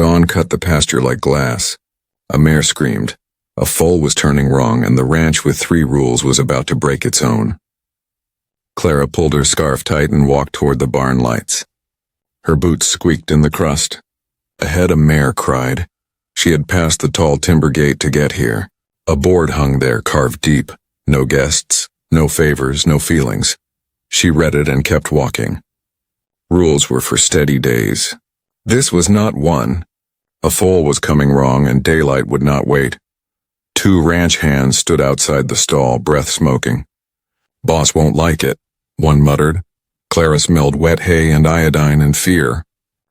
Dawn cut the pasture like glass. A mare screamed. A foal was turning wrong, and the ranch with 3 rules was about to break its own. Clara pulled her scarf tight and walked toward the barn lights. Her boots squeaked in the crust. Ahead a mare cried. She had passed the tall timber gate to get here. A board hung there, carved deep. No guests, no favors, no feelings. She read it and kept walking. Rules were for steady days. This was not one. A foal was coming wrong, and daylight would not wait. 2 ranch hands stood outside the stall, breath smoking. "Boss won't like it," one muttered. Clara smelled wet hay and iodine and fear.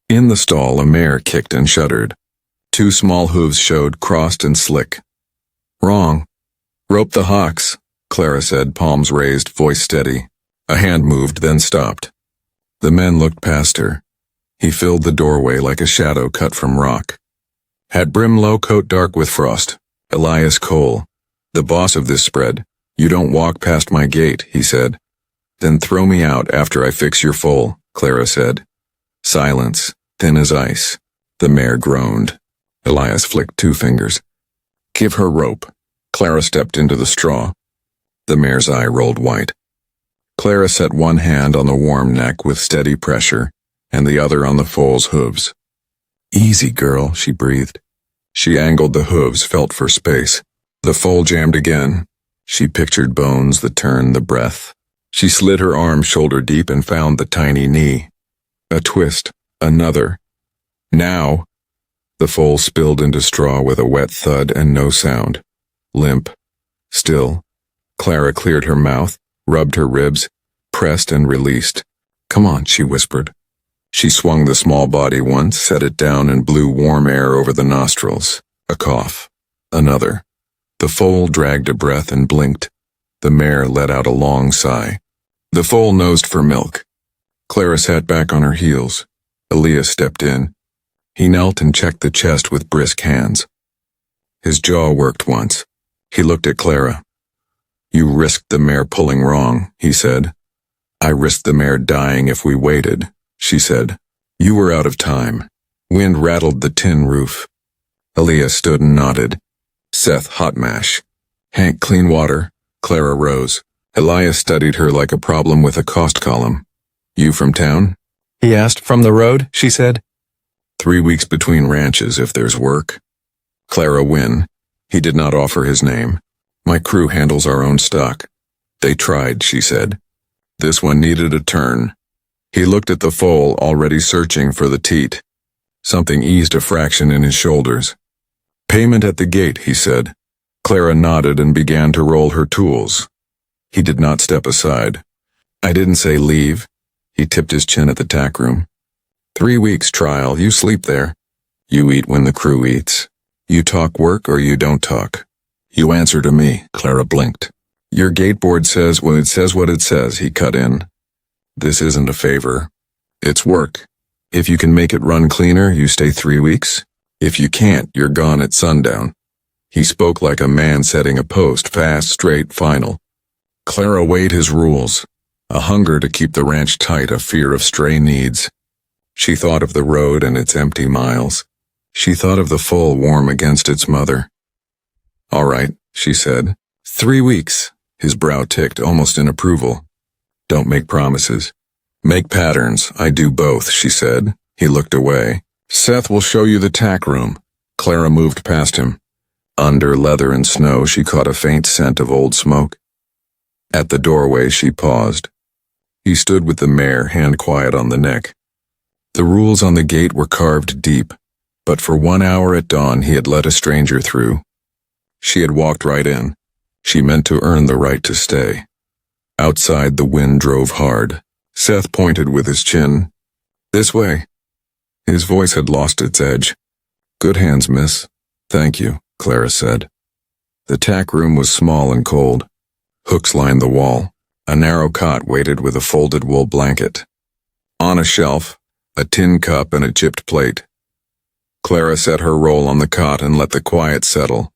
In the stall, a mare kicked and shuddered. 2 small hooves showed, crossed and slick. "Wrong. Rope the hocks," Clara said, palms raised, voice steady. A hand moved, then stopped. The men looked past her. He filled the doorway like a shadow cut from rock. Hat brim low, coat dark with frost. Elias Cole, the boss of this spread. "You don't walk past my gate," he said. "Then throw me out after I fix your foal," Clara said. Silence, thin as ice. The mare groaned. Elias flicked 2 fingers. "Give her rope." Clara stepped into the straw. The mare's eye rolled white. Clara set one hand on the warm neck with steady pressure, and the other on the foal's hooves. "Easy, girl," she breathed. She angled the hooves, felt for space. The foal jammed again. She pictured bones, the turn, the breath. She slid her arm shoulder deep and found the tiny knee. A twist, another. Now! The foal spilled into straw with a wet thud and no sound. Limp. Still. Clara cleared her mouth, rubbed her ribs, pressed and released. "Come on," she whispered. She swung the small body once, set it down, and blew warm air over the nostrils. A cough. Another. The foal dragged a breath and blinked. The mare let out a long sigh. The foal nosed for milk. Clara sat back on her heels. Elias stepped in. He knelt and checked the chest with brisk hands. His jaw worked once. He looked at Clara. "You risked the mare pulling wrong," he said. "I risked the mare dying if we waited," she said. "You were out of time." Wind rattled the tin roof. Elias stood and nodded. "Seth, hot mash." "Hank, clean water." Clara rose. Elias studied her like a problem with a cost column. "You from town?" he asked. "From the road," she said. 3 weeks between ranches if there's work." Clara Wynn. He did not offer his name. "My crew handles our own stock." "They tried," she said. "This one needed a turn." He looked at the foal, already searching for the teat. Something eased a fraction in his shoulders. "Payment at the gate," he said. Clara nodded and began to roll her tools. He did not step aside. "I didn't say leave." He tipped his chin at the tack room. 3 weeks trial, you sleep there. You eat when the crew eats. You talk work or you don't talk. You answer to me," Clara blinked. "Your gateboard says when it says what it says," he cut in. "This isn't a favor. It's work. If you can make it run cleaner, you stay 3 weeks. If you can't, you're gone at sundown." He spoke like a man setting a post, fast, straight, final. Clara weighed his rules. A hunger to keep the ranch tight, a fear of stray needs. She thought of the road and its empty miles. She thought of the foal warm against its mother. "All right," she said. 3 weeks. His brow ticked, almost in approval. "Don't make promises. Make patterns. I do both," she said. He looked away. "Seth will show you the tack room." Clara moved past him. Under leather and snow, she caught a faint scent of old smoke. At the doorway, she paused. He stood with the mare, hand quiet on the neck. The rules on the gate were carved deep, but for 1 hour at dawn he had let a stranger through. She had walked right in. She meant to earn the right to stay. Outside, the wind drove hard. Seth pointed with his chin. "This way." His voice had lost its edge. "Good hands, miss." "Thank you," Clara said. The tack room was small and cold. Hooks lined the wall. A narrow cot waited with a folded wool blanket. On a shelf, a tin cup and a chipped plate. Clara set her roll on the cot and let the quiet settle.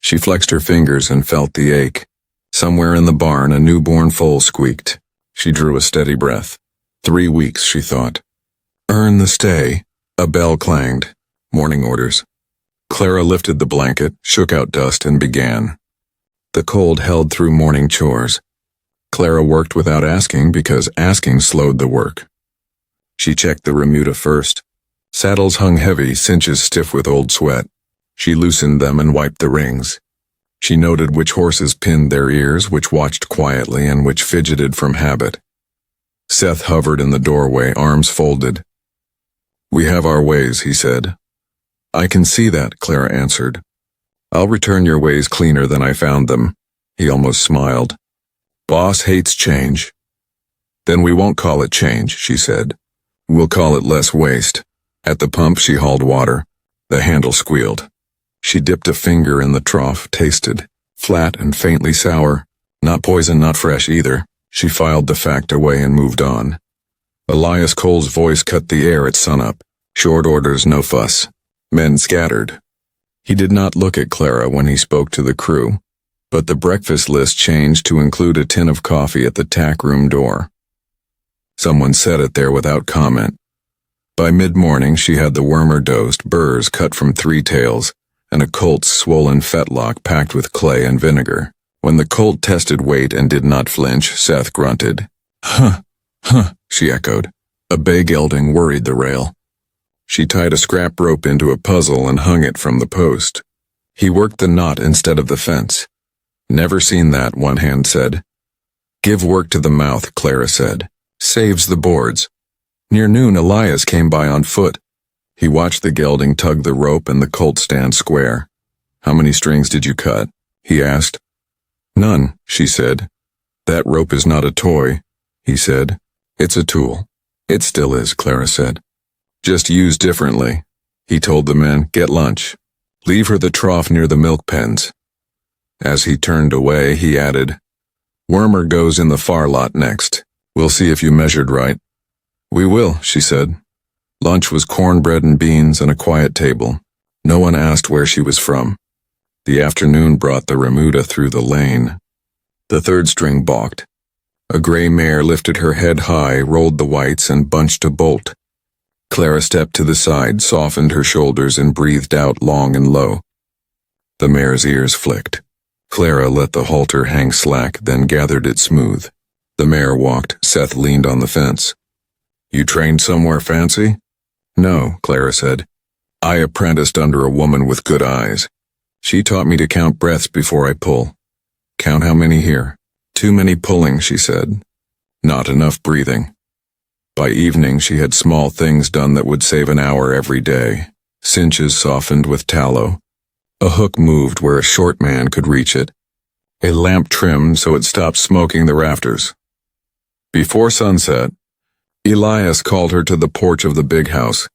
She flexed her fingers and felt the ache. Somewhere in the barn, a newborn foal squeaked. She drew a steady breath. 3 weeks, she thought. Earn the stay. A bell clanged. Morning orders. Clara lifted the blanket, shook out dust, and began. The cold held through morning chores. Clara worked without asking because asking slowed the work. She checked the remuda first. Saddles hung heavy, cinches stiff with old sweat. She loosened them and wiped the rings. She noted which horses pinned their ears, which watched quietly, and which fidgeted from habit. Seth hovered in the doorway, arms folded. "We have our ways," he said. "I can see that," Clara answered. "I'll return your ways cleaner than I found them." He almost smiled. "Boss hates change." "Then we won't call it change," she said. "We'll call it less waste." At the pump she hauled water. The handle squealed. She dipped a finger in the trough, tasted. Flat and faintly sour. Not poison, not fresh either. She filed the fact away and moved on. Elias Cole's voice cut the air at sunup. Short orders, no fuss. Men scattered. He did not look at Clara when he spoke to the crew, but the breakfast list changed to include a tin of coffee at the tack room door. Someone set it there without comment. By mid-morning she had the wormer-dosed burrs cut from 3 tails and a colt's swollen fetlock packed with clay and vinegar. When the colt tested weight and did not flinch, Seth grunted. Huh, she echoed. A bay gelding worried the rail. She tied a scrap rope into a puzzle and hung it from the post. He worked the knot instead of the fence. Never seen that, one hand said. Give work to the mouth, Clara said. Saves the boards. Near noon, Elias came by on foot. He watched the gelding tug the rope and the colt stand square. How many strings did you cut? He asked. None, she said. That rope is not a toy, he said. It's a tool. It still is, Clara said. Just used differently. He told the men, get lunch. Leave her the trough near the milk pens. As he turned away, he added, Wormer goes in the far lot next. We'll see if you measured right. We will, she said. Lunch was cornbread and beans and a quiet table. No one asked where she was from. The afternoon brought the remuda through the lane. The third string balked. A gray mare lifted her head high, rolled the whites, and bunched a bolt. Clara stepped to the side, softened her shoulders, and breathed out long and low. The mare's ears flicked. Clara let the halter hang slack, then gathered it smooth. The mare walked. Seth leaned on the fence. You trained somewhere fancy? No, Clara said. I apprenticed under a woman with good eyes. She taught me to count breaths before I pull. Count how many here? Too many pulling, she said. Not enough breathing. By evening, she had small things done that would save an hour every day. Cinches softened with tallow. A hook moved where a short man could reach it. A lamp trimmed so it stopped smoking the rafters. Before sunset, Elias called her to the porch of the big house.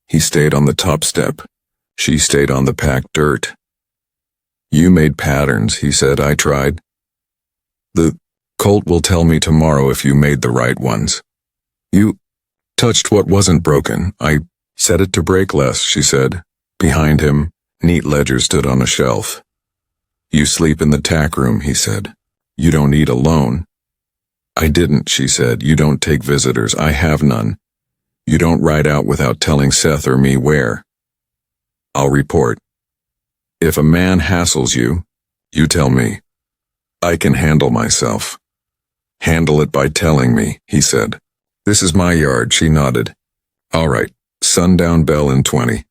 He stayed on the top step. She stayed on the packed dirt. You made patterns, he said. I tried. The colt will tell me tomorrow if you made the right ones. You touched what wasn't broken. I set it to break less, she said. Behind him, neat ledger stood on a shelf. You sleep in the tack room, he said. You don't eat alone. I didn't, she said. You don't take visitors. I have none. You don't ride out without telling Seth or me where. I'll report. If a man hassles you, you tell me. I can handle myself. Handle it by telling me, he said. This is my yard, she nodded. All right, sundown bell in 20.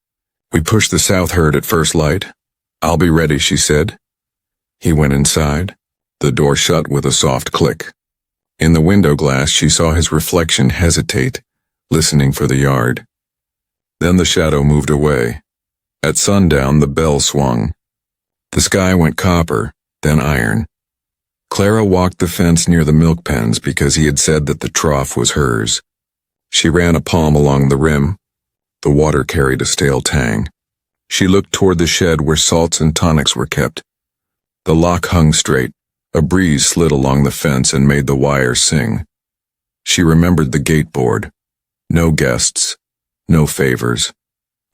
We push the south herd at first light. I'll be ready, she said. He went inside. The door shut with a soft click. In the window glass, she saw his reflection hesitate, listening for the yard. Then the shadow moved away. At sundown, the bell swung. The sky went copper, then iron. Clara walked the fence near the milk pens because he had said that the trough was hers. She ran a palm along the rim. The water carried a stale tang. She looked toward the shed where salts and tonics were kept. The lock hung straight. A breeze slid along the fence and made the wire sing. She remembered the gate board. No guests, no favors,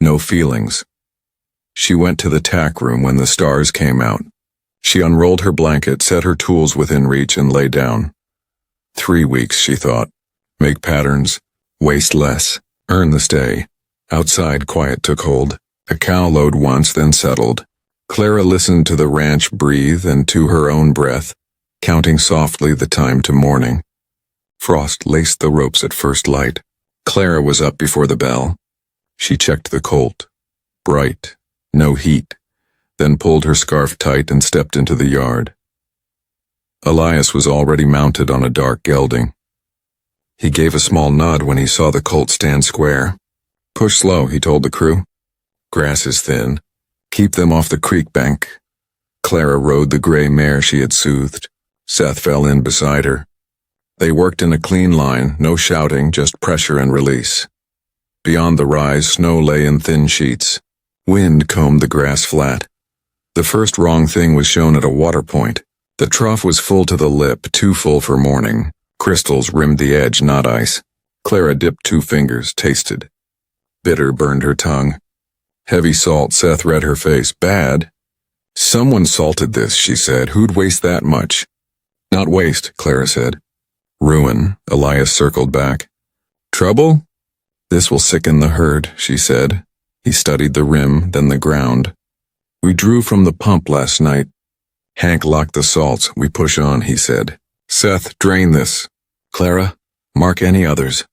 no feelings. She went to the tack room when the stars came out. She unrolled her blanket, set her tools within reach, and lay down. 3 weeks, she thought. Make patterns, waste less, earn the stay. Outside, quiet took hold. A cow lowed once, then settled. Clara listened to the ranch breathe and to her own breath, counting softly the time to morning. Frost laced the ropes at first light. Clara was up before the bell. She checked the colt. Bright, no heat, then pulled her scarf tight and stepped into the yard. Elias was already mounted on a dark gelding. He gave a small nod when he saw the colt stand square. "Push slow," he told the crew. "Grass is thin. Keep them off the creek bank." Clara rode the gray mare she had soothed. Seth fell in beside her. They worked in a clean line, no shouting, just pressure and release. Beyond the rise, snow lay in thin sheets. Wind combed the grass flat. The first wrong thing was shown at a water point. The trough was full to the lip, too full for morning. Crystals rimmed the edge, not ice. Clara dipped 2 fingers, tasted. Bitter burned her tongue. Heavy salt. Seth read her face. "Bad?" "Someone salted this," she said. "Who'd waste that much?" "Not waste," Clara said. "Ruin," Elias circled back. "Trouble?" "This will sicken the herd," she said. He studied the rim, then the ground. "We drew from the pump last night." Hank locked the salts. "We push on," he said. "Seth, drain this. Clara, mark any others."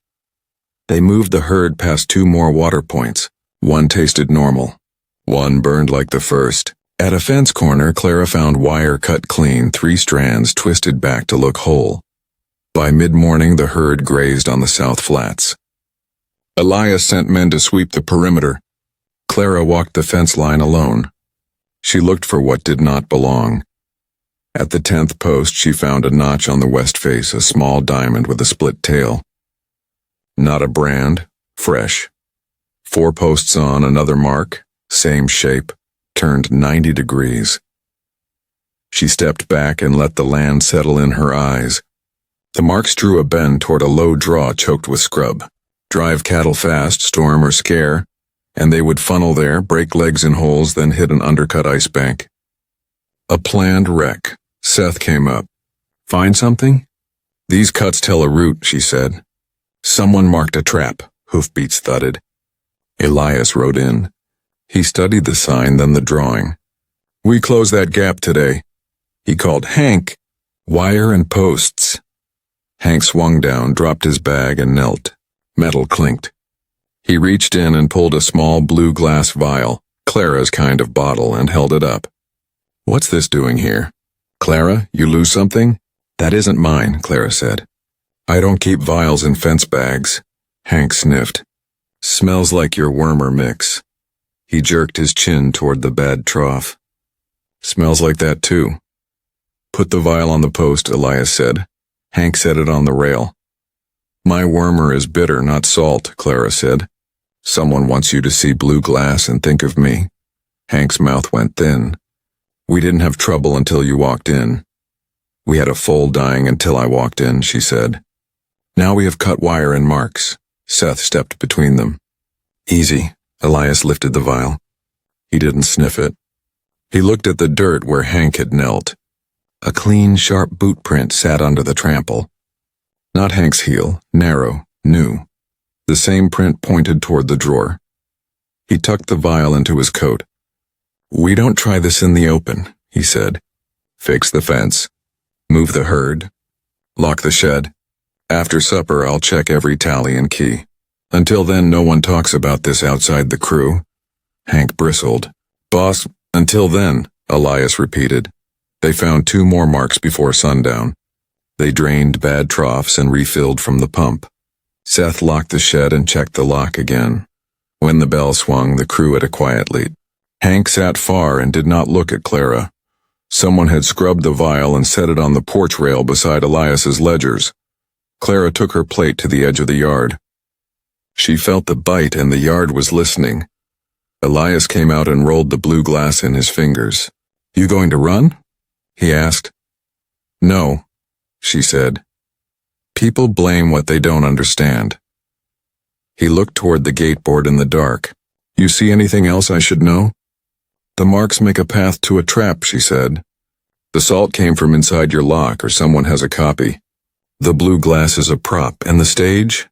They moved the herd past 2 more water points. One tasted normal. One burned like the first. At a fence corner, Clara found wire cut clean, 3 strands twisted back to look whole. By mid-morning, the herd grazed on the South Flats. Elias sent men to sweep the perimeter. Clara walked the fence line alone. She looked for what did not belong. At the 10th post, she found a notch on the west face, a small diamond with a split tail. Not a brand, fresh. 4 posts on, another mark, same shape, turned 90 degrees. She stepped back and let the land settle in her eyes. The marks drew a bend toward a low draw choked with scrub. Drive cattle fast, storm or scare, and they would funnel there, break legs in holes, then hit an undercut ice bank. A planned wreck. Seth came up. "Find something?" "These cuts tell a route," she said. "Someone marked a trap." Hoofbeats thudded. Elias rode in. He studied the sign, then the drawing. "We closed that gap today." He called, "Hank, wire and posts." Hank swung down, dropped his bag, and knelt. Metal clinked. He reached in and pulled a small blue glass vial, Clara's kind of bottle, and held it up. "What's this doing here?" "Clara, you lose something?" "That isn't mine," Clara said. "I don't keep vials in fence bags." Hank sniffed. "Smells like your wormer mix." He jerked his chin toward the bad trough. "Smells like that too." "Put the vial on the post," Elias said. Hank set it on the rail. "My wormer is bitter, not salt," Clara said. "Someone wants you to see blue glass and think of me." Hank's mouth went thin. "We didn't have trouble until you walked in." "We had a foal dying until I walked in," she said. "Now we have cut wire and marks." Seth stepped between them. "Easy." Elias lifted the vial. He didn't sniff it. He looked at the dirt where Hank had knelt. A clean, sharp boot print sat under the trample. Not Hank's heel, narrow, new. The same print pointed toward the drawer. He tucked the vial into his coat. "We don't try this in the open," he said. "Fix the fence. Move the herd. Lock the shed. After supper, I'll check every tally and key. Until then, no one talks about this outside the crew." Hank bristled. "Boss, until then," Elias repeated. They found 2 more marks before sundown. They drained bad troughs and refilled from the pump. Seth locked the shed and checked the lock again. When the bell swung, the crew had a quiet lead. Hank sat far and did not look at Clara. Someone had scrubbed the vial and set it on the porch rail beside Elias's ledgers. Clara took her plate to the edge of the yard. She felt the bite and the yard was listening. Elias came out and rolled the blue glass in his fingers. "You going to run?" he asked. "No," she said. "People blame what they don't understand." He looked toward the gateboard in the dark. "You see anything else I should know?" "The marks make a path to a trap," she said. "The salt came from inside your lock, or someone has a copy. The blue glass is a prop, and the stage?"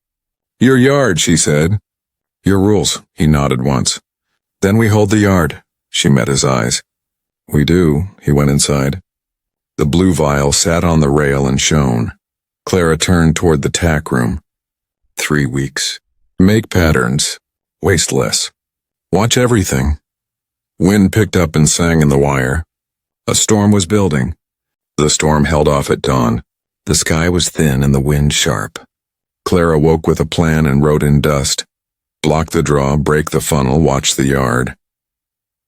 "Your yard," she said. Your rules, he nodded once. Then we hold the yard. She met his eyes. We do, he went inside. The blue vial sat on the rail and shone. Clara turned toward the tack room. 3 weeks. Make patterns. Waste less. Watch everything. Wind picked up and sang in the wire. A storm was building. The storm held off at dawn. The sky was thin and the wind sharp. Clara woke with a plan and wrote in dust. Block the draw, break the funnel, watch the yard.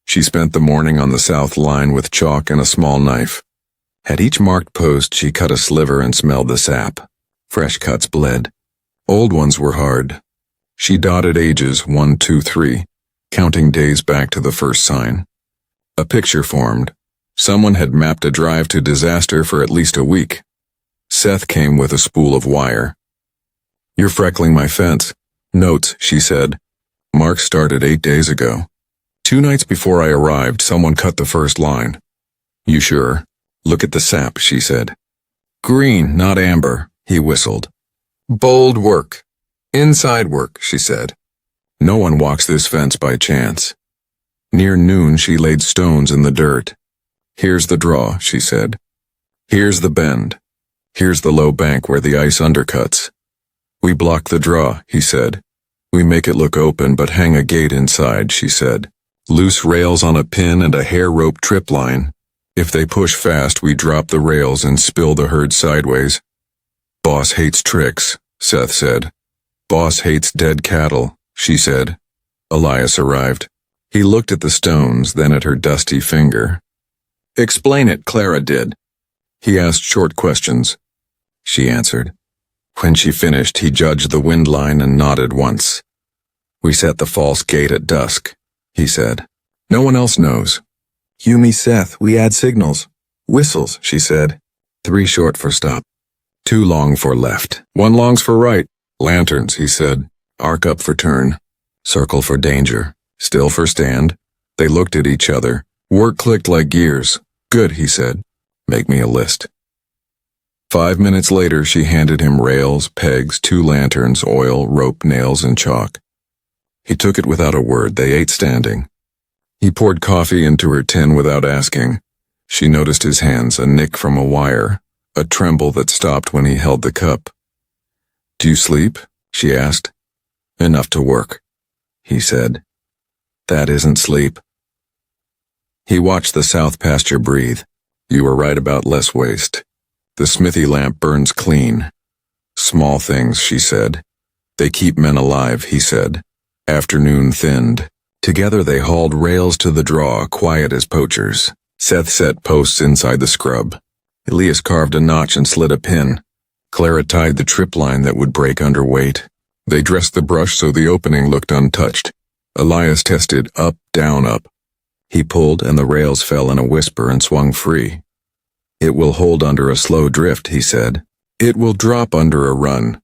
She spent the morning on the south line with chalk and a small knife. At each marked post, she cut a sliver and smelled the sap. Fresh cuts bled. Old ones were hard. She dotted ages 1, 2, 3, counting days back to the first sign. A picture formed. Someone had mapped a drive to disaster for at least a week. Seth came with a spool of wire. You're freckling my fence. Notes, she said. Mark started 8 days ago. 2 nights before I arrived, someone cut the first line. You sure? Look at the sap, she said. Green, not amber, he whistled. Bold work. Inside work, she said. No one walks this fence by chance. Near noon, she laid stones in the dirt. Here's the draw, she said. Here's the bend. Here's the low bank where the ice undercuts. We block the draw, he said. We make it look open but hang a gate inside, she said. Loose rails on a pin and a hair rope trip line. If they push fast, we drop the rails and spill the herd sideways. Boss hates tricks, Seth said. Boss hates dead cattle, she said. Elias arrived. He looked at the stones, then at her dusty finger. Explain it, Clara did. He asked short questions. She answered. When she finished, he judged the wind line and nodded once. We set the false gate at dusk, he said. No one else knows. You, me, Seth, we add signals. Whistles, she said. 3 short for stop. 2 long for left. 1 longs for right. Lanterns, he said. Arc up for turn. Circle for danger. Still for stand. They looked at each other. Work clicked like gears. Good, he said. Make me a list. 5 minutes later, she handed him rails, pegs, 2 lanterns, oil, rope, nails, and chalk. He took it without a word. They ate standing. He poured coffee into her tin without asking. She noticed his hands, a nick from a wire, a tremble that stopped when he held the cup. Do you sleep? She asked. Enough to work, he said. That isn't sleep. He watched the south pasture breathe. You were right about less waste. The smithy lamp burns clean. Small things, she said. They keep men alive, he said. Afternoon thinned. Together they hauled rails to the draw, quiet as poachers. Seth set posts inside the scrub. Elias carved a notch and slid a pin. Clara tied the trip line that would break under weight. They dressed the brush so the opening looked untouched. Elias tested up, down, up. He pulled and the rails fell in a whisper and swung free. It will hold under a slow drift, he said. It will drop under a run.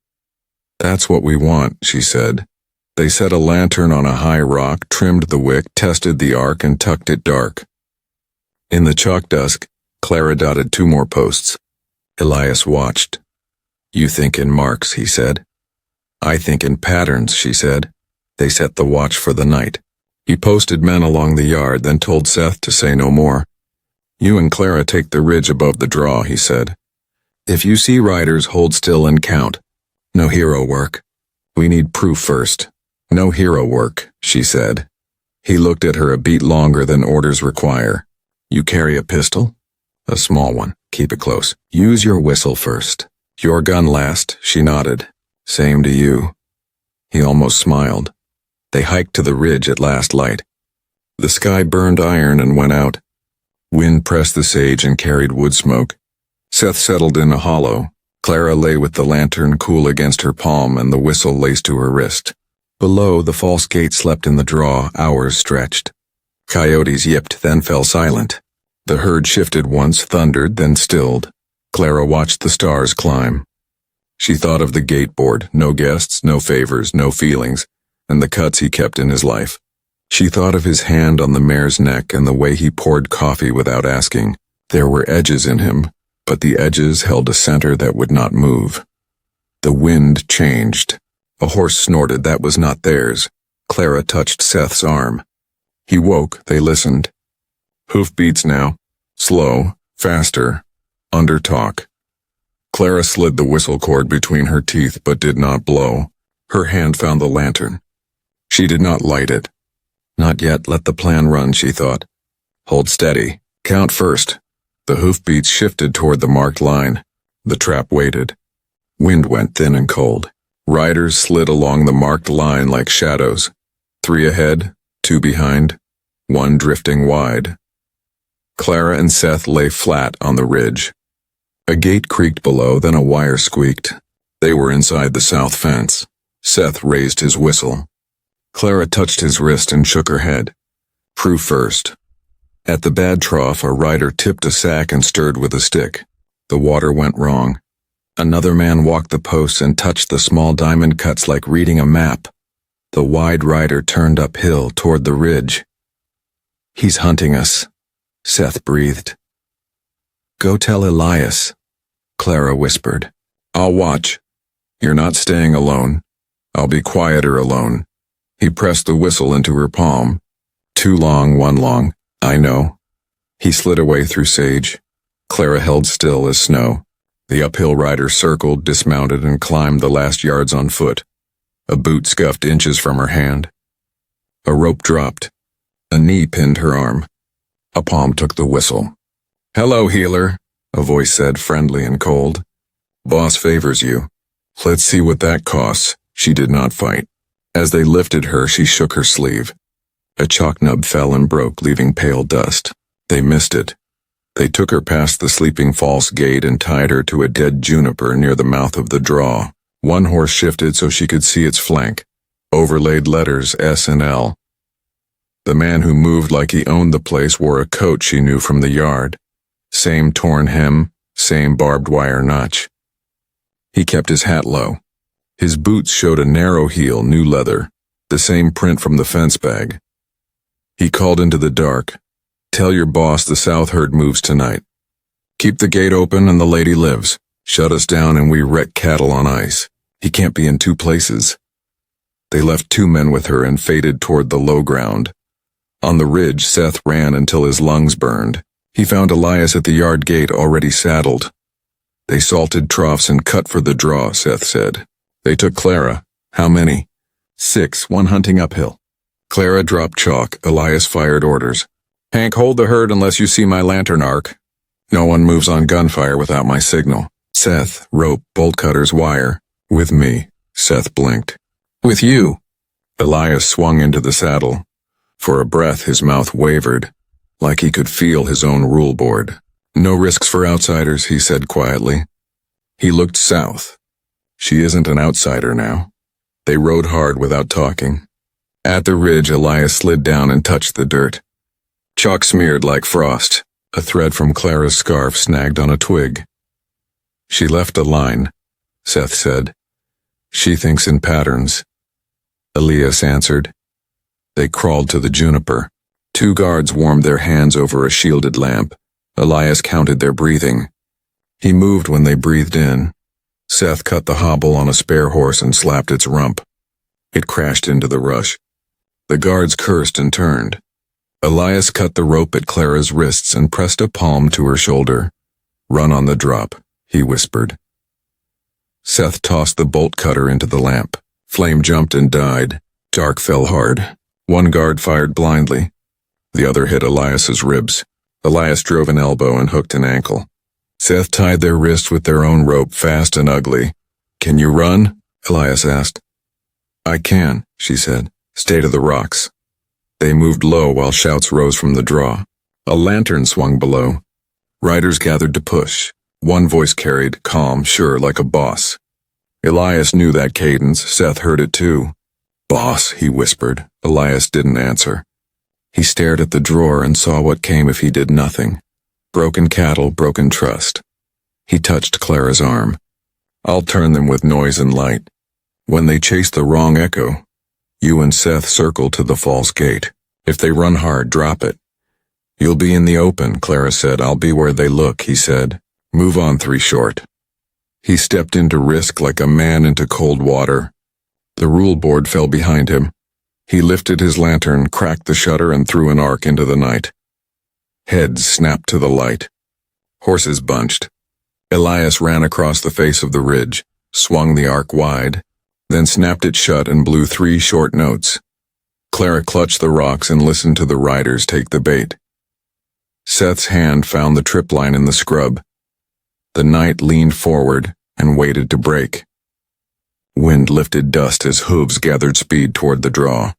That's what we want, she said. They set a lantern on a high rock, trimmed the wick, tested the arc, and tucked it dark. In the chalk dusk, Clara dotted 2 more posts. Elias watched. You think in marks, he said. I think in patterns, she said. They set the watch for the night. He posted men along the yard, then told Seth to say no more. You and Clara take the ridge above the draw, he said. If you see riders, hold still and count. No hero work. We need proof first. No hero work, she said. He looked at her a beat longer than orders require. You carry a pistol? A small one. Keep it close. Use your whistle first. Your gun last, she nodded. Same to you. He almost smiled. They hiked to the ridge at last light. The sky burned iron and went out. Wind pressed the sage and carried wood smoke. Seth settled in a hollow. Clara lay with the lantern cool against her palm and the whistle laced to her wrist. Below, the false gate slept in the draw, hours stretched. Coyotes yipped, then fell silent. The herd shifted once, thundered, then stilled. Clara watched the stars climb. She thought of the gate board, no guests, no favors, no feelings, and the cuts he kept in his life. She thought of his hand on the mare's neck and the way he poured coffee without asking. There were edges in him, but the edges held a center that would not move. The wind changed. A horse snorted, that was not theirs. Clara touched Seth's arm. He woke, they listened. Hoofbeats now. Slow, faster, under talk. Clara slid the whistle cord between her teeth but did not blow. Her hand found the lantern. She did not light it. Not yet, let the plan run, she thought. Hold steady. Count first. The hoofbeats shifted toward the marked line. The trap waited. Wind went thin and cold. Riders slid along the marked line like shadows. 3 ahead, 2 behind, 1 drifting wide. Clara and Seth lay flat on the ridge. A gate creaked below, then a wire squeaked. They were inside the south fence. Seth raised his whistle. Clara touched his wrist and shook her head. Proof first. At the bad trough, a rider tipped a sack and stirred with a stick. The water went wrong. Another man walked the posts and touched the small diamond cuts like reading a map. The wide rider turned uphill toward the ridge. He's hunting us, Seth breathed. Go tell Elias, Clara whispered. I'll watch. You're not staying alone. I'll be quieter alone. He pressed the whistle into her palm. 2 long, 1 long, I know. He slid away through sage. Clara held still as snow. The uphill rider circled, dismounted, and climbed the last yards on foot. A boot scuffed inches from her hand. A rope dropped. A knee pinned her arm. A palm took the whistle. Hello, healer, a voice said, friendly and cold. Boss favors you. Let's see what that costs. She did not fight. As they lifted her, she shook her sleeve. A chalk nub fell and broke, leaving pale dust. They missed it. They took her past the sleeping false gate and tied her to a dead juniper near the mouth of the draw. One horse shifted so she could see its flank. Overlaid letters S and L. The man who moved like he owned the place wore a coat she knew from the yard. Same torn hem, same barbed wire notch. He kept his hat low. His boots showed a narrow heel, new leather, the same print from the fence bag. He called into the dark. Tell your boss the south herd moves tonight. Keep the gate open and the lady lives. Shut us down and we wreck cattle on ice. He can't be in 2 places. They left 2 men with her and faded toward the low ground. On the ridge, Seth ran until his lungs burned. He found Elias at the yard gate already saddled. They salted troughs and cut for the draw, Seth said. They took Clara. How many? 6, 1 hunting uphill. Clara dropped chalk. Elias fired orders. Hank, hold the herd unless you see my lantern arc. No one moves on gunfire without my signal. Seth, rope, bolt cutters, wire. With me, Seth blinked. With you. Elias swung into the saddle. For a breath, his mouth wavered, like he could feel his own rule board. No risks for outsiders, he said quietly. He looked south. She isn't an outsider now. They rode hard without talking. At the ridge, Elias slid down and touched the dirt. Chalk smeared like frost. A thread from Clara's scarf snagged on a twig. She left a line, Seth said. She thinks in patterns. Elias answered. They crawled to the juniper. 2 guards warmed their hands over a shielded lamp. Elias counted their breathing. He moved when they breathed in. Seth cut the hobble on a spare horse and slapped its rump. It crashed into the rush. The guards cursed and turned. Elias cut the rope at Clara's wrists and pressed a palm to her shoulder. Run on the drop, he whispered. Seth tossed the bolt cutter into the lamp. Flame jumped and died. Dark fell hard. 1 guard fired blindly. The other hit Elias's ribs. Elias drove an elbow and hooked an ankle. Seth tied their wrists with their own rope, fast and ugly. Can you run? Elias asked. I can, she said. Stay to the rocks. They moved low while shouts rose from the draw. A lantern swung below. Riders gathered to push. One voice carried, calm, sure, like a boss. Elias knew that cadence. Seth heard it too. Boss, he whispered. Elias didn't answer. He stared at the drawer and saw what came if he did nothing. Broken cattle, broken trust. He touched Clara's arm. I'll turn them with noise and light. When they chase the wrong echo, you and Seth circle to the false gate. If they run hard, drop it. You'll be in the open, Clara said. I'll be where they look, he said. Move on 3 short. He stepped into risk like a man into cold water. The rule board fell behind him. He lifted his lantern, cracked the shutter, and threw an arc into the night. Heads snapped to the light. Horses bunched. Elias ran across the face of the ridge, swung the arc wide, then snapped it shut and blew 3 short notes. Clara clutched the rocks and listened to the riders take the bait. Seth's hand found the trip line in the scrub. The knight leaned forward and waited to break. Wind lifted dust as hooves gathered speed toward the draw.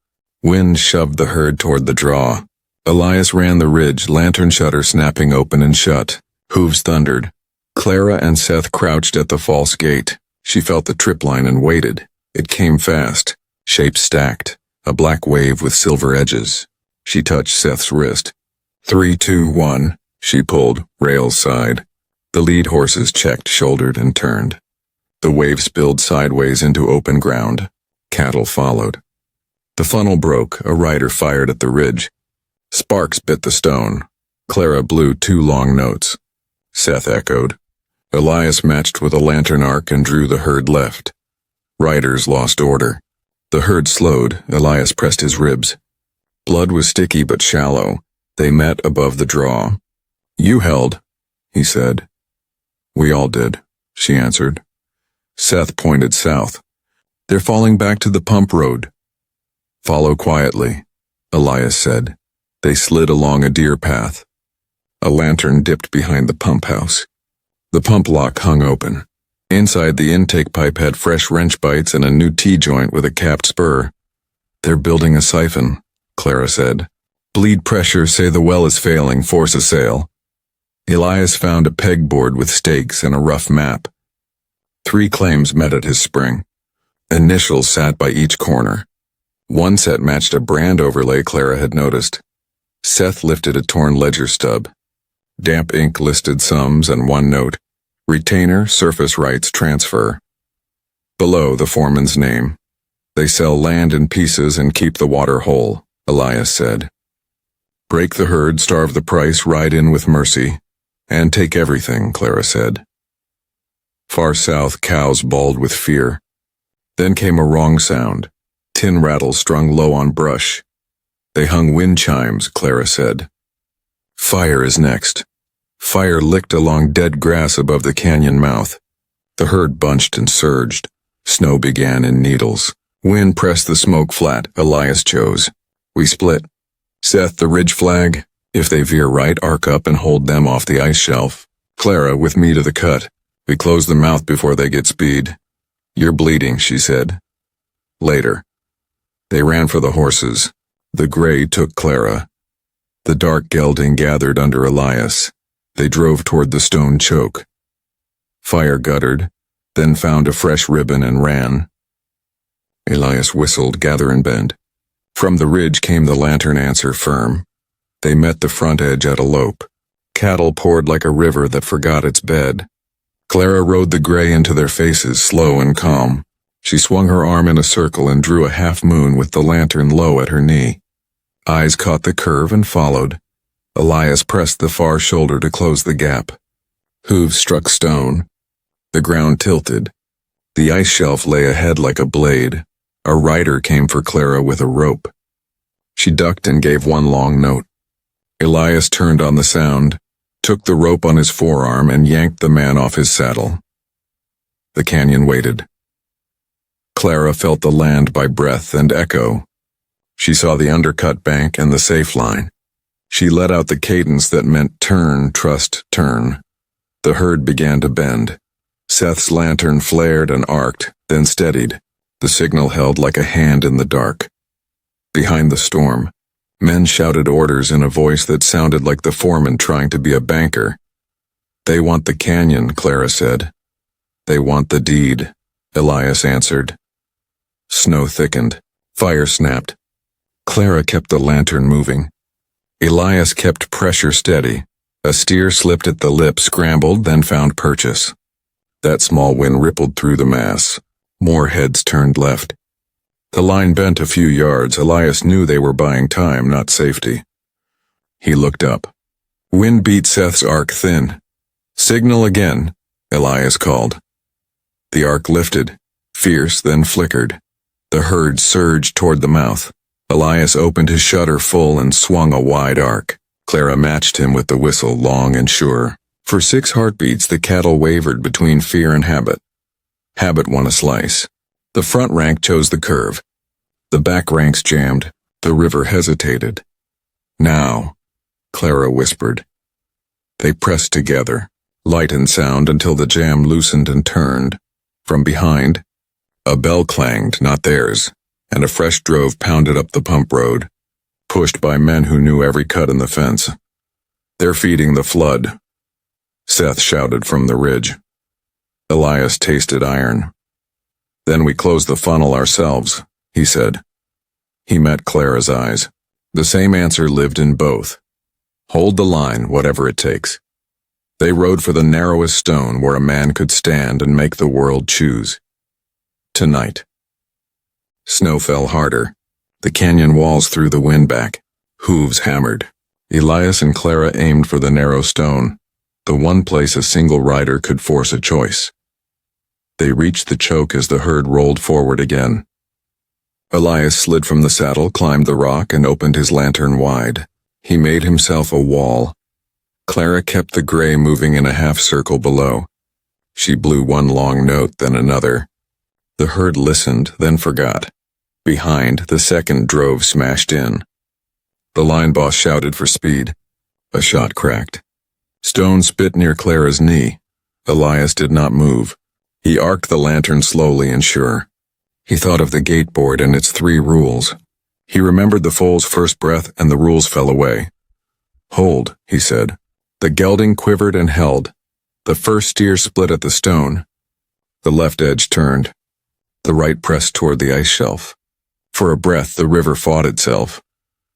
Wind shoved the herd toward the draw. Elias ran the ridge, lantern shutter snapping open and shut. Hooves thundered. Clara and Seth crouched at the false gate. She felt the trip line and waited. It came fast, shapes stacked, a black wave with silver edges. She touched Seth's wrist. 3, 2, 1, she pulled, rails side. The lead horses checked, shouldered, and turned. The wave spilled sideways into open ground. Cattle followed. The funnel broke, a rider fired at the ridge. Sparks bit the stone. Clara blew 2 long notes. Seth echoed. Elias matched with a lantern arc and drew the herd left. Riders lost order. The herd slowed. Elias pressed his ribs. Blood was sticky but shallow. They met above the draw. You held, he said. We all did, she answered. Seth pointed south. They're falling back to the pump road. Follow quietly, Elias said. They slid along a deer path. A lantern dipped behind the pump house. The pump lock hung open. Inside, the intake pipe had fresh wrench bites and a new T-joint with a capped spur. They're building a siphon, Clara said. Bleed pressure, say the well is failing, force a sail. Elias found a pegboard with stakes and a rough map. 3 claims met at his spring. Initials sat by each corner. One set matched a brand overlay Clara had noticed. Seth lifted a torn ledger stub. Damp ink listed sums and 1 note. Retainer, surface rights transfer. Below, the foreman's name. They sell land in pieces and keep the water whole, Elias said. Break the herd, starve the price, ride in with mercy. And take everything, Clara said. Far south, cows bawled with fear. Then came a wrong sound. Tin rattles strung low on brush. They hung wind chimes, Clara said. Fire is next. Fire licked along dead grass above the canyon mouth. The herd bunched and surged. Snow began in needles. Wind pressed the smoke flat, Elias chose. We split. Seth, the ridge flag. If they veer right, arc up and hold them off the ice shelf. Clara, with me to the cut. We close the mouth before they get speed. You're bleeding, she said. Later. They ran for the horses. The gray took Clara. The dark gelding gathered under Elias. They drove toward the stone choke. Fire guttered, then found a fresh ribbon and ran. Elias whistled, gather and bend. From the ridge came the lantern answer firm. They met the front edge at a lope. Cattle poured like a river that forgot its bed. Clara rode the gray into their faces, slow and calm. She swung her arm in a circle and drew a half moon with the lantern low at her knee. Eyes caught the curve and followed. Elias pressed the far shoulder to close the gap. Hooves struck stone. The ground tilted. The ice shelf lay ahead like a blade. A rider came for Clara with a rope. She ducked and gave 1 long note. Elias turned on the sound, took the rope on his forearm and yanked the man off his saddle. The canyon waited. Clara felt the land by breath and echo. She saw the undercut bank and the safe line. She let out the cadence that meant turn, trust, turn. The herd began to bend. Seth's lantern flared and arced, then steadied. The signal held like a hand in the dark. Behind the storm, men shouted orders in a voice that sounded like the foreman trying to be a banker. They want the canyon, Clara said. They want the deed, Elias answered. Snow thickened. Fire snapped. Clara kept the lantern moving. Elias kept pressure steady. A steer slipped at the lip, scrambled, then found purchase. That small wind rippled through the mass. More heads turned left. The line bent a few yards. Elias knew they were buying time, not safety. He looked up. Wind beat Seth's arc thin. Signal again, Elias called. The arc lifted, fierce, then flickered. The herd surged toward the mouth. Elias opened his shutter full and swung a wide arc. Clara matched him with the whistle, long and sure. For 6 heartbeats, the cattle wavered between fear and habit. Habit won a slice. The front rank chose the curve. The back ranks jammed. The river hesitated. Now, Clara whispered. They pressed together, light and sound, until the jam loosened and turned. From behind, a bell clanged, not theirs, and a fresh drove pounded up the pump road, pushed by men who knew every cut in the fence. They're feeding the flood, Seth shouted from the ridge. Elias tasted iron. Then we close the funnel ourselves, he said. He met Clara's eyes. The same answer lived in both. Hold the line, whatever it takes. They rode for the narrowest stone where a man could stand and make the world choose. Tonight. Snow fell harder. The canyon walls threw the wind back. Hooves hammered. Elias and Clara aimed for the narrow stone, the one place a single rider could force a choice. They reached the choke as the herd rolled forward again. Elias slid from the saddle, climbed the rock, and opened his lantern wide. He made himself a wall. Clara kept the gray moving in a half-circle below. She blew one long note, then another. The herd listened, then forgot. Behind, the second drove smashed in. The line boss shouted for speed. A shot cracked. Stone spit near Clara's knee. Elias did not move. He arced the lantern slowly and sure. He thought of the gateboard and its 3 rules. He remembered the foal's first breath, and the rules fell away. Hold, he said. The gelding quivered and held. The first steer split at the stone. The left edge turned. The right pressed toward the ice shelf. For a breath, the river fought itself.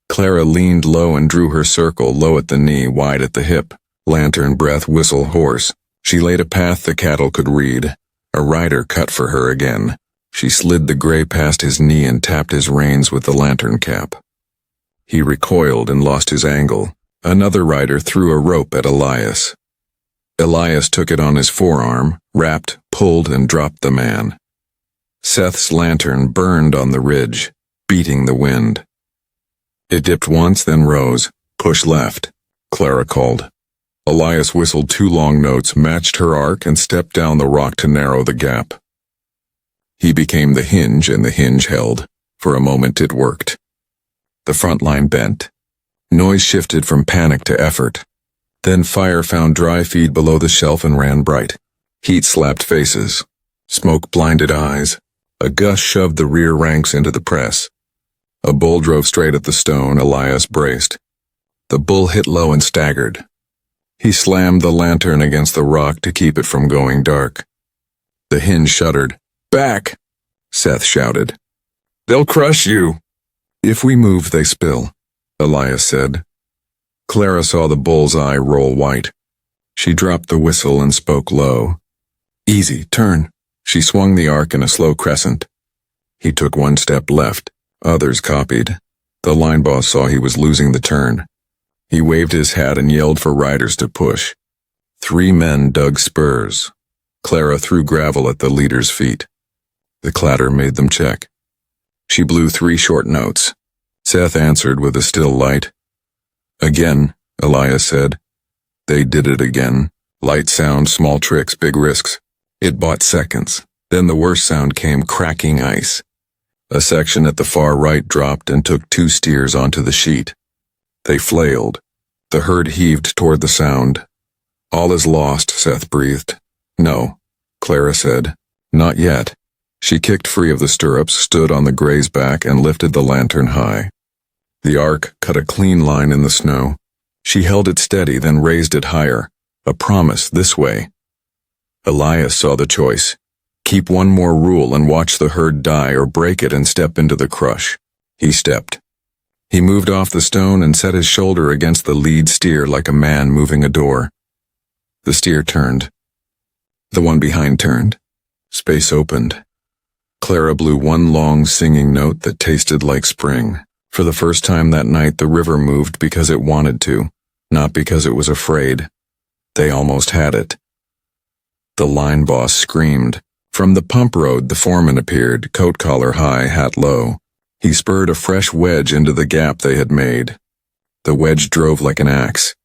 Clara leaned low and drew her circle, low at the knee, wide at the hip. Lantern, breath, whistle, horse. She laid a path the cattle could read. A rider cut for her again. She slid the gray past his knee and tapped his reins with the lantern cap. He recoiled and lost his angle. Another rider threw a rope at Elias. Elias took it on his forearm, wrapped, pulled, and dropped the man. Seth's lantern burned on the ridge, beating the wind. It dipped once, then rose. Push left, Clara called. Elias whistled 2 long notes, matched her arc, and stepped down the rock to narrow the gap. He became the hinge, and the hinge held. For a moment it worked. The front line bent. Noise shifted from panic to effort. Then fire found dry feed below the shelf and ran bright. Heat slapped faces. Smoke blinded eyes. A gush shoved the rear ranks into the press. A bull drove straight at the stone. Elias braced. The bull hit low and staggered. He slammed the lantern against the rock to keep it from going dark. The hinge shuddered. Back, Seth shouted. They'll crush you. If we move, they spill, Elias said. Clara saw the bull's eye roll white. She dropped the whistle and spoke low. Easy, turn. She swung the arc in a slow crescent. He took 1 step left. Others copied. The line boss saw he was losing the turn. He waved his hat and yelled for riders to push. 3 men dug spurs. Clara threw gravel at the leader's feet. The clatter made them check. She blew 3 short notes. Seth answered with a still light. Again, Elias said. They did it again. Light sound, small tricks, big risks. It bought seconds. Then the worst sound came, cracking ice. A section at the far right dropped and took 2 steers onto the sheet. They flailed. The herd heaved toward the sound. All is lost, Seth breathed. No, Clara said. Not yet. She kicked free of the stirrups, stood on the gray's back, and lifted the lantern high. The arc cut a clean line in the snow. She held it steady, then raised it higher. A promise, this way. Elias saw the choice. Keep 1 more rule and watch the herd die, or break it and step into the crush. He stepped. He moved off the stone and set his shoulder against the lead steer like a man moving a door. The steer turned. The one behind turned. Space opened. Clara blew 1 long singing note that tasted like spring. For the first time that night, the river moved because it wanted to, not because it was afraid. They almost had it. The line boss screamed. From the pump road, the foreman appeared, coat collar high, hat low. He spurred a fresh wedge into the gap they had made. The wedge drove like an axe.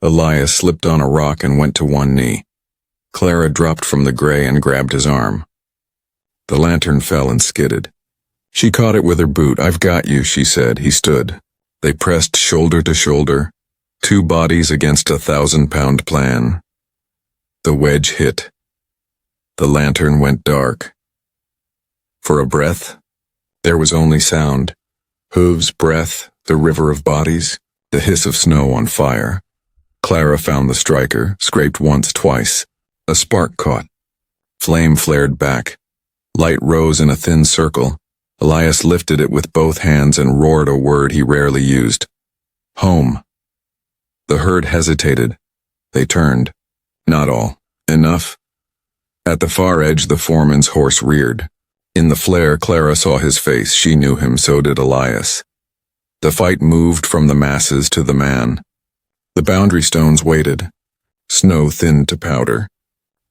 Elias slipped on a rock and went to one knee. Clara dropped from the gray and grabbed his arm. The lantern fell and skidded. She caught it with her boot. "I've got you," she said. He stood. They pressed shoulder to shoulder, two bodies against a 1,000-pound plan. The wedge hit. The lantern went dark. For a breath, there was only sound. Hooves, breath, the river of bodies, the hiss of snow on fire. Clara found the striker, scraped once, twice. A spark caught. Flame flared back. Light rose in a thin circle. Elias lifted it with both hands and roared a word he rarely used. Home. The herd hesitated. They turned. Not all. Enough. At the far edge, the foreman's horse reared. In the flare, Clara saw his face. She knew him, so did Elias. The fight moved from the masses to the man. The boundary stones waited. Snow thinned to powder.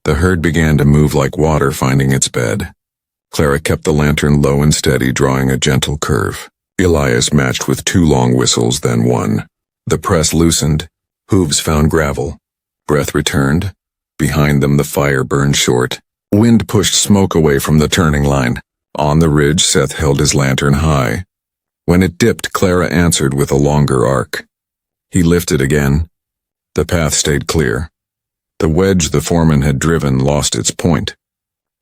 The herd began to move like water finding its bed. Clara kept the lantern low and steady, drawing a gentle curve. Elias matched with 2 long whistles, then 1. The press loosened. Hooves found gravel. Breath returned. Behind them, the fire burned short. Wind pushed smoke away from the turning line. On the ridge, Seth held his lantern high. When it dipped, Clara answered with a longer arc. He lifted again. The path stayed clear. The wedge the foreman had driven lost its point.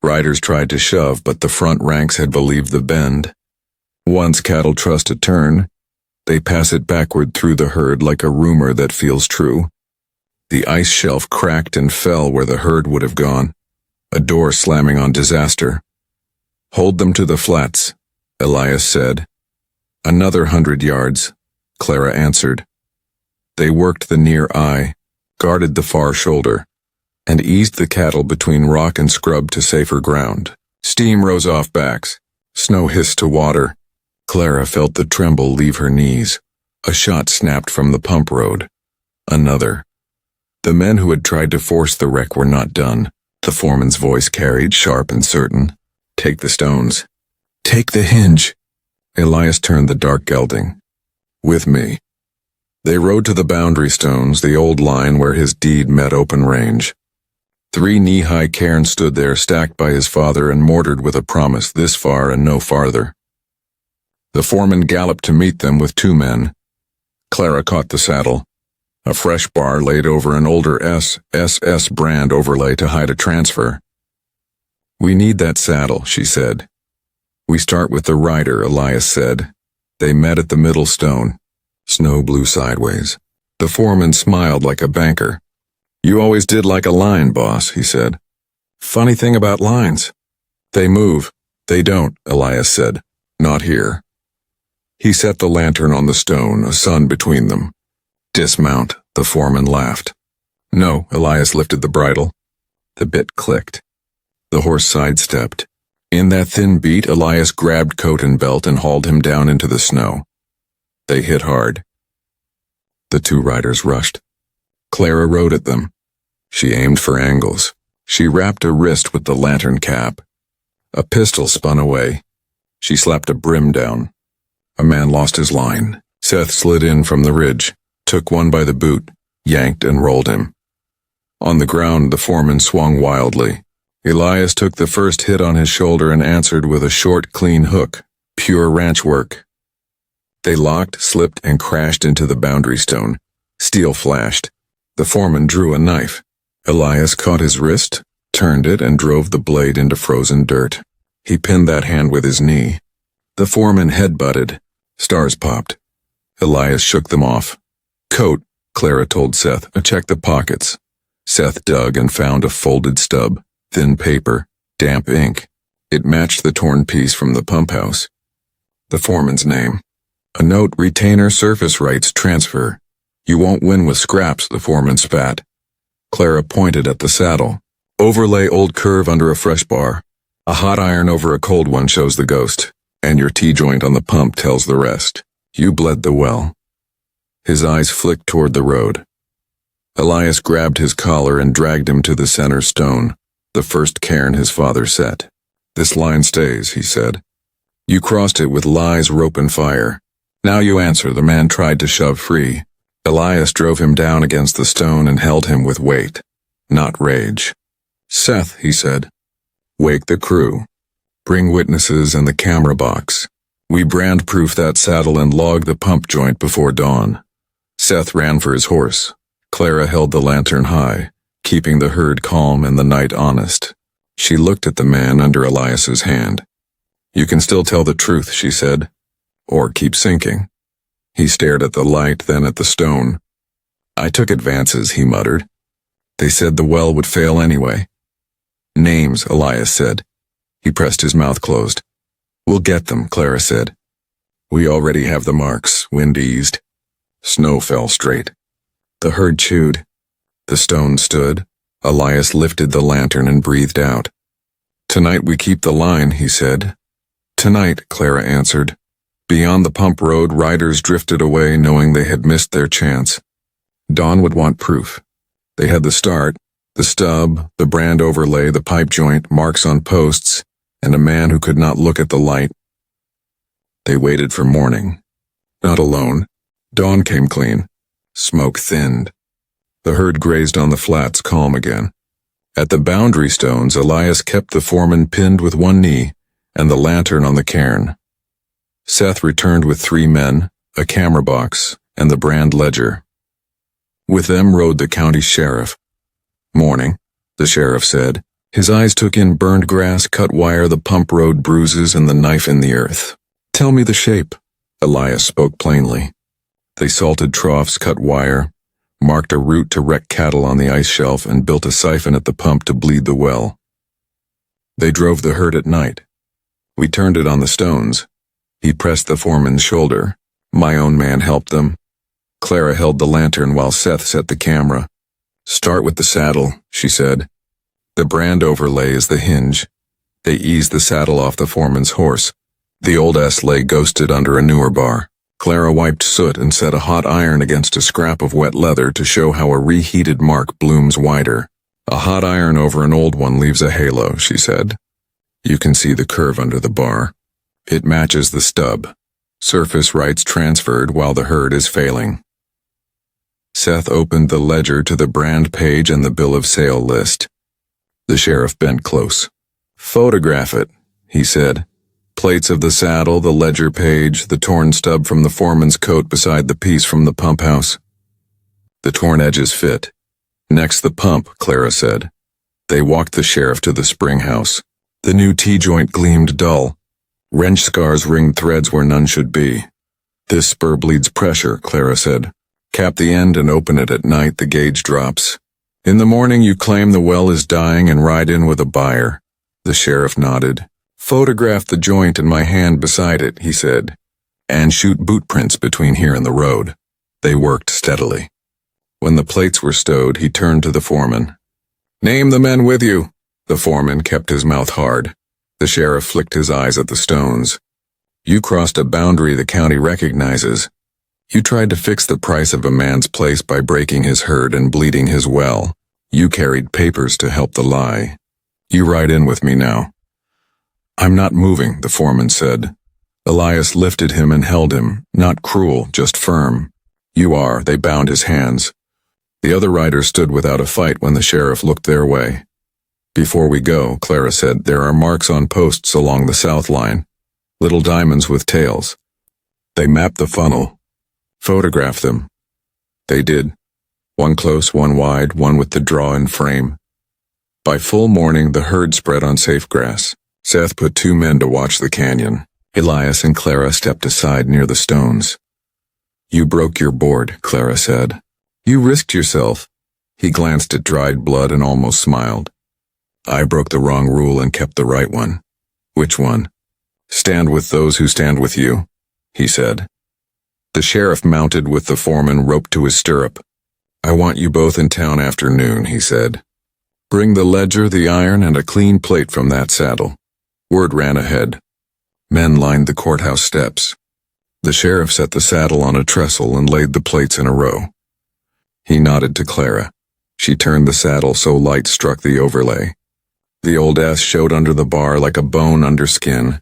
Riders tried to shove, but the front ranks had believed the bend. Once cattle trust a turn, they pass it backward through the herd like a rumor that feels true. The ice shelf cracked and fell where the herd would have gone, a door slamming on disaster. "Hold them to the flats," Elias said. "Another 100 yards," Clara answered. They worked the near eye, guarded the far shoulder, and eased the cattle between rock and scrub to safer ground. Steam rose off backs. Snow hissed to water. Clara felt the tremble leave her knees. A shot snapped from the pump road. Another. The men who had tried to force the wreck were not done. The foreman's voice carried, sharp and certain. "Take the stones. Take the hinge." Elias turned the dark gelding. "With me." They rode to the boundary stones, the old line where his deed met open range. 3 knee-high cairns stood there, stacked by his father and mortared with a promise, this far and no farther. The foreman galloped to meet them with 2 men. Clara caught the saddle. A fresh bar laid over an older SSS brand overlay to hide a transfer. "We need that saddle," she said. "We start with the rider," Elias said. They met at the middle stone. Snow blew sideways. The foreman smiled like a banker. "You always did like a line, boss," he said. "Funny thing about lines. They move. They don't," Elias said. "Not here." He set the lantern on the stone, a sun between them. "Dismount," the foreman laughed. "No," Elias lifted the bridle. The bit clicked. The horse sidestepped. In that thin beat, Elias grabbed coat and belt and hauled him down into the snow. They hit hard. The 2 riders rushed. Clara rode at them. She aimed for angles. She rapped a wrist with the lantern cap. A pistol spun away. She slapped a brim down. A man lost his line. Seth slid in from the ridge, took one by the boot, yanked and rolled him. On the ground, the foreman swung wildly. Elias took the first hit on his shoulder and answered with a short, clean hook. Pure ranch work. They locked, slipped, and crashed into the boundary stone. Steel flashed. The foreman drew a knife. Elias caught his wrist, turned it, and drove the blade into frozen dirt. He pinned that hand with his knee. The foreman headbutted. Stars popped. Elias shook them off. "Coat," Clara told Seth. "Check the pockets." Seth dug and found a folded stub, thin paper, damp ink. It matched the torn piece from the pump house. The foreman's name. A note: "Retainer surface rights transfer. You won't win with scraps," the foreman spat. Clara pointed at the saddle. "Overlay old curve under a fresh bar. A hot iron over a cold one shows the ghost, and your T-joint on the pump tells the rest. You bled the well." His eyes flicked toward the road. Elias grabbed his collar and dragged him to the center stone, the first cairn his father set. "This line stays," he said. You crossed it with lies, rope, and fire. Now you answer, the man tried to shove free. Elias drove him down against the stone and held him with weight, not rage. Seth, he said, wake the crew. Bring witnesses and the camera box. We brand-proof that saddle and log the pump joint before dawn. Seth ran for his horse. Clara held the lantern high, keeping the herd calm and the night honest. She looked at the man under Elias's hand. You can still tell the truth, she said, or keep sinking. He stared at the light, then at the stone. I took advances, he muttered. They said the well would fail anyway. Names, Elias said. He pressed his mouth closed. We'll get them, Clara said. We already have the marks. Wind eased. Snow fell straight. The herd chewed. The stone stood. Elias lifted the lantern and breathed out. Tonight we keep the line, he said. Tonight, Clara answered. Beyond the pump road, riders drifted away knowing they had missed their chance. Dawn would want proof. They had the start, the stub, the brand overlay, the pipe joint, marks on posts, and a man who could not look at the light. They waited for morning. Not alone. Dawn came clean. Smoke thinned. The herd grazed on the flats, calm again. At the boundary stones, Elias kept the foreman pinned with one knee and the lantern on the cairn. Seth returned with 3 men, a camera box, and the brand ledger. With them rode the county sheriff. Morning, the sheriff said. His eyes took in burned grass, cut wire, the pump road bruises, and the knife in the earth. Tell me the shape, Elias spoke plainly. They salted troughs, cut wire, marked a route to wreck cattle on the ice shelf, and built a siphon at the pump to bleed the well. They drove the herd at night. We turned it on the stones. He pressed the foreman's shoulder. My own man helped them. Clara held the lantern while Seth set the camera. Start with the saddle, she said. The brand overlay is the hinge. They eased the saddle off the foreman's horse. The old ass lay ghosted under a newer bar. Clara wiped soot and set a hot iron against a scrap of wet leather to show how a reheated mark blooms wider. A hot iron over an old one leaves a halo, she said. You can see the curve under the bar. It matches the stub. Surface rights transferred while the herd is failing. Seth opened the ledger to the brand page and the bill of sale list. The sheriff bent close. Photograph it, he said. Plates of the saddle, the ledger page, the torn stub from the foreman's coat beside the piece from the pump house. The torn edges fit. Next the pump, Clara said. They walked the sheriff to the spring house. The new T-joint gleamed dull. Wrench scars ringed threads where none should be. This spur bleeds pressure, Clara said. Cap the end and open it at night, the gauge drops. In the morning you claim the well is dying and ride in with a buyer. The sheriff nodded. Photograph the joint and my hand beside it, he said, and shoot boot prints between here and the road. They worked steadily. When the plates were stowed, he turned to the foreman. Name the men with you. The foreman kept his mouth hard. The sheriff flicked his eyes at the stones. You crossed a boundary the county recognizes. You tried to fix the price of a man's place by breaking his herd and bleeding his well. You carried papers to help the lie. You ride in with me now. I'm not moving, the foreman said. Elias lifted him and held him, not cruel, just firm. You are, they bound his hands. The other riders stood without a fight when the sheriff looked their way. Before we go, Clara said, there are marks on posts along the south line. Little diamonds with tails. They mapped the funnel. Photograph them. They did. One close, one wide, one with the draw and frame. By full morning, the herd spread on safe grass. Seth put 2 men to watch the canyon. Elias and Clara stepped aside near the stones. You broke your board, Clara said. You risked yourself. He glanced at dried blood and almost smiled. I broke the wrong rule and kept the right one. Which one? Stand with those who stand with you, he said. The sheriff mounted with the foreman roped to his stirrup. I want you both in town after noon, he said. Bring the ledger, the iron, and a clean plate from that saddle. Word ran ahead. Men lined the courthouse steps. The sheriff set the saddle on a trestle and laid the plates in a row. He nodded to Clara. She turned the saddle so light struck the overlay. The old ass showed under the bar like a bone under skin.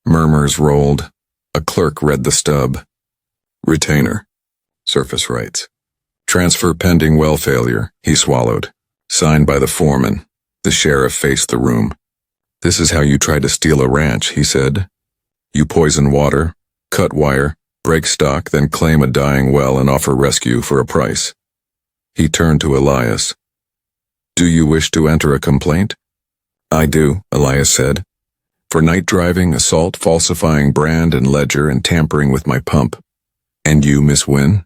Murmurs rolled. A clerk read the stub. Retainer. Surface rights. Transfer pending well failure, he swallowed. Signed by the foreman. The sheriff faced the room. This is how you try to steal a ranch, he said. You poison water, cut wire, break stock, then claim a dying well and offer rescue for a price. He turned to Elias. Do you wish to enter a complaint? I do, Elias said. For night driving, assault, falsifying brand and ledger, and tampering with my pump. And you, Miss Wynne?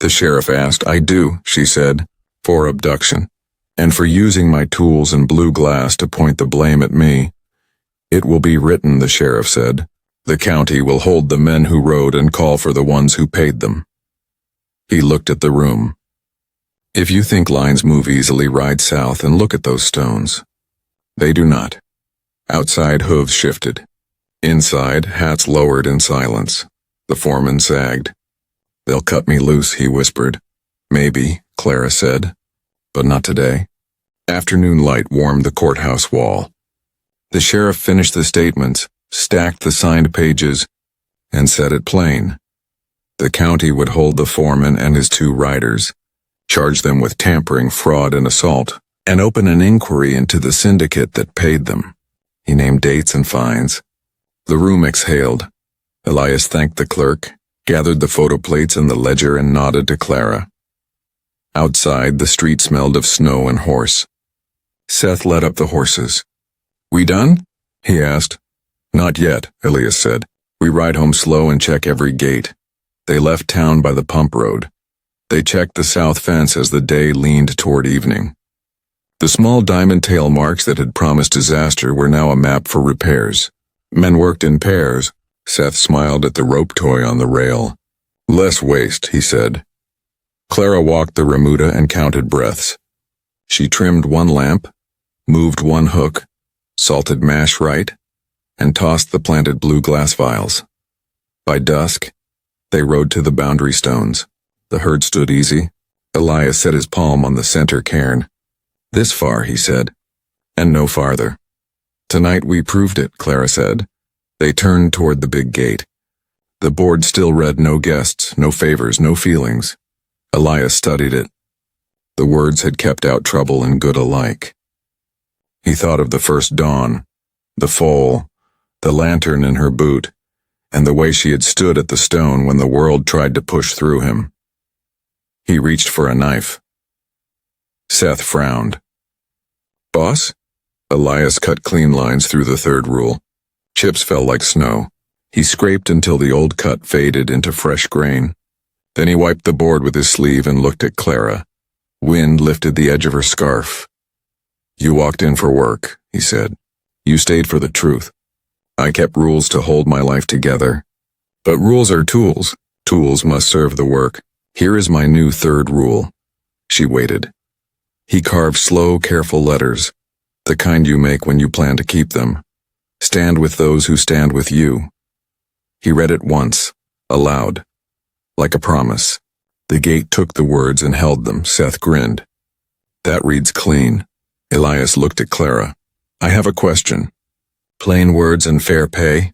The sheriff asked. I do, she said. For abduction. And for using my tools and blue glass to point the blame at me. It will be written, the sheriff said. The county will hold the men who rode and call for the ones who paid them. He looked at the room. If you think lines move easily, ride south and look at those stones. They do not. Outside, hooves shifted. Inside, hats lowered in silence. The foreman sagged. They'll cut me loose, he whispered. Maybe, Clara said. But not today. Afternoon light warmed the courthouse wall. The sheriff finished the statements, stacked the signed pages, and said it plain. The county would hold the foreman and his 2 riders, charge them with tampering, fraud, and assault, and open an inquiry into the syndicate that paid them. He named dates and fines. The room exhaled. Elias thanked the clerk, gathered the photo plates and the ledger, and nodded to Clara. Outside, the street smelled of snow and horse. Seth led up the horses. We done? He asked. Not yet, Elias said. We ride home slow and check every gate. They left town by the pump road. They checked the south fence as the day leaned toward evening. The small diamond tail marks that had promised disaster were now a map for repairs. Men worked in pairs. Seth smiled at the rope toy on the rail. Less waste, he said. Clara walked the remuda and counted breaths. She trimmed 1 lamp, moved 1 hook, salted mash right, and tossed the planted blue glass vials. By dusk, they rode to the boundary stones. The herd stood easy. Elias set his palm on the center cairn. This far, he said, and no farther. Tonight we proved it, Clara said. They turned toward the big gate. The board still read no guests, no favors, no feelings. Elias studied it. The words had kept out trouble and good alike. He thought of the first dawn, the foal, the lantern in her boot, and the way she had stood at the stone when the world tried to push through him. He reached for a knife. Seth frowned. Boss? Elias cut clean lines through the 3rd rule. Chips fell like snow. He scraped until the old cut faded into fresh grain. Then he wiped the board with his sleeve and looked at Clara. Wind lifted the edge of her scarf. You walked in for work, he said. You stayed for the truth. I kept rules to hold my life together. But rules are tools. Tools must serve the work. Here is my new 3rd rule. She waited. He carved slow, careful letters, the kind you make when you plan to keep them. Stand with those who stand with you. He read it once, aloud, like a promise. The gate took the words and held them. Seth grinned. That reads clean. Elias looked at Clara. I have a question. Plain words and fair pay?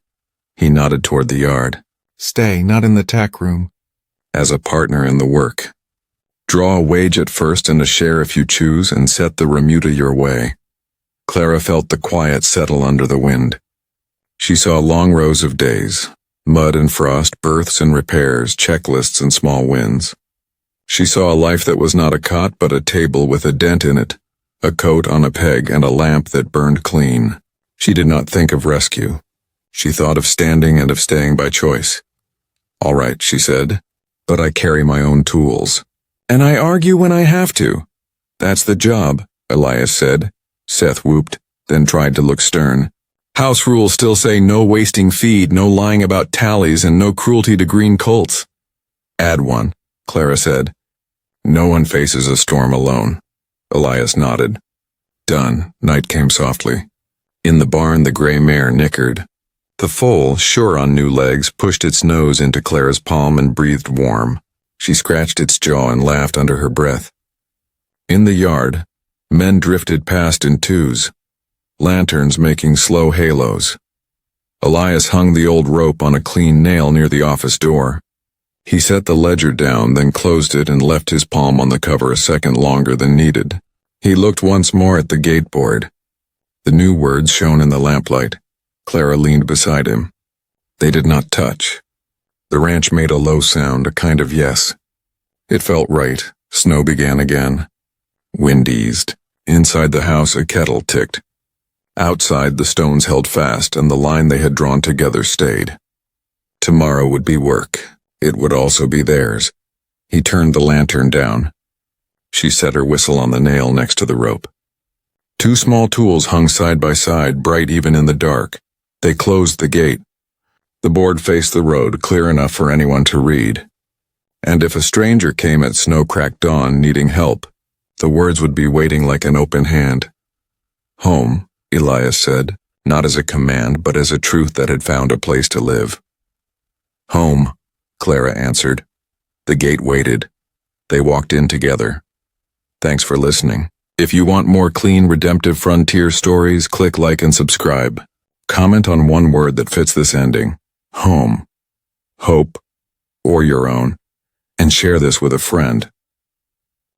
He nodded toward the yard. Stay, not in the tack room. As a partner in the work. Draw a wage at first and a share if you choose, and set the remuda your way. Clara felt the quiet settle under the wind. She saw long rows of days, mud and frost, births and repairs, checklists and small wins. She saw a life that was not a cot but a table with a dent in it, a coat on a peg and a lamp that burned clean. She did not think of rescue. She thought of standing and of staying by choice. All right, she said, but I carry my own tools. And I argue when I have to. That's the job, Elias said. Seth whooped, then tried to look stern. House rules still say no wasting feed, no lying about tallies, and no cruelty to green colts. Add one, Clara said. No one faces a storm alone. Elias nodded. Done. Night came softly. In the barn, the gray mare nickered. The foal, sure on new legs, pushed its nose into Clara's palm and breathed warm. She scratched its jaw and laughed under her breath. In the yard, men drifted past in twos, lanterns making slow halos. Elias hung the old rope on a clean nail near the office door. He set the ledger down, then closed it and left his palm on the cover a second longer than needed. He looked once more at the gateboard. The new words shone in the lamplight. Clara leaned beside him. They did not touch. The ranch made a low sound, a kind of yes. It felt right. Snow began again. Wind eased. Inside the house a kettle ticked. Outside the stones held fast and the line they had drawn together stayed. Tomorrow would be work. It would also be theirs. He turned the lantern down. She set her whistle on the nail next to the rope. Two small tools hung side by side, bright even in the dark. They closed the gate. The board faced the road, clear enough for anyone to read. And if a stranger came at snow-cracked dawn needing help, the words would be waiting like an open hand. Home, Elias said, not as a command, but as a truth that had found a place to live. Home, Clara answered. The gate waited. They walked in together. Thanks for listening. If you want more clean, redemptive frontier stories, click like and subscribe. Comment on one word that fits this ending. Home, hope, or your own. And share this with a friend.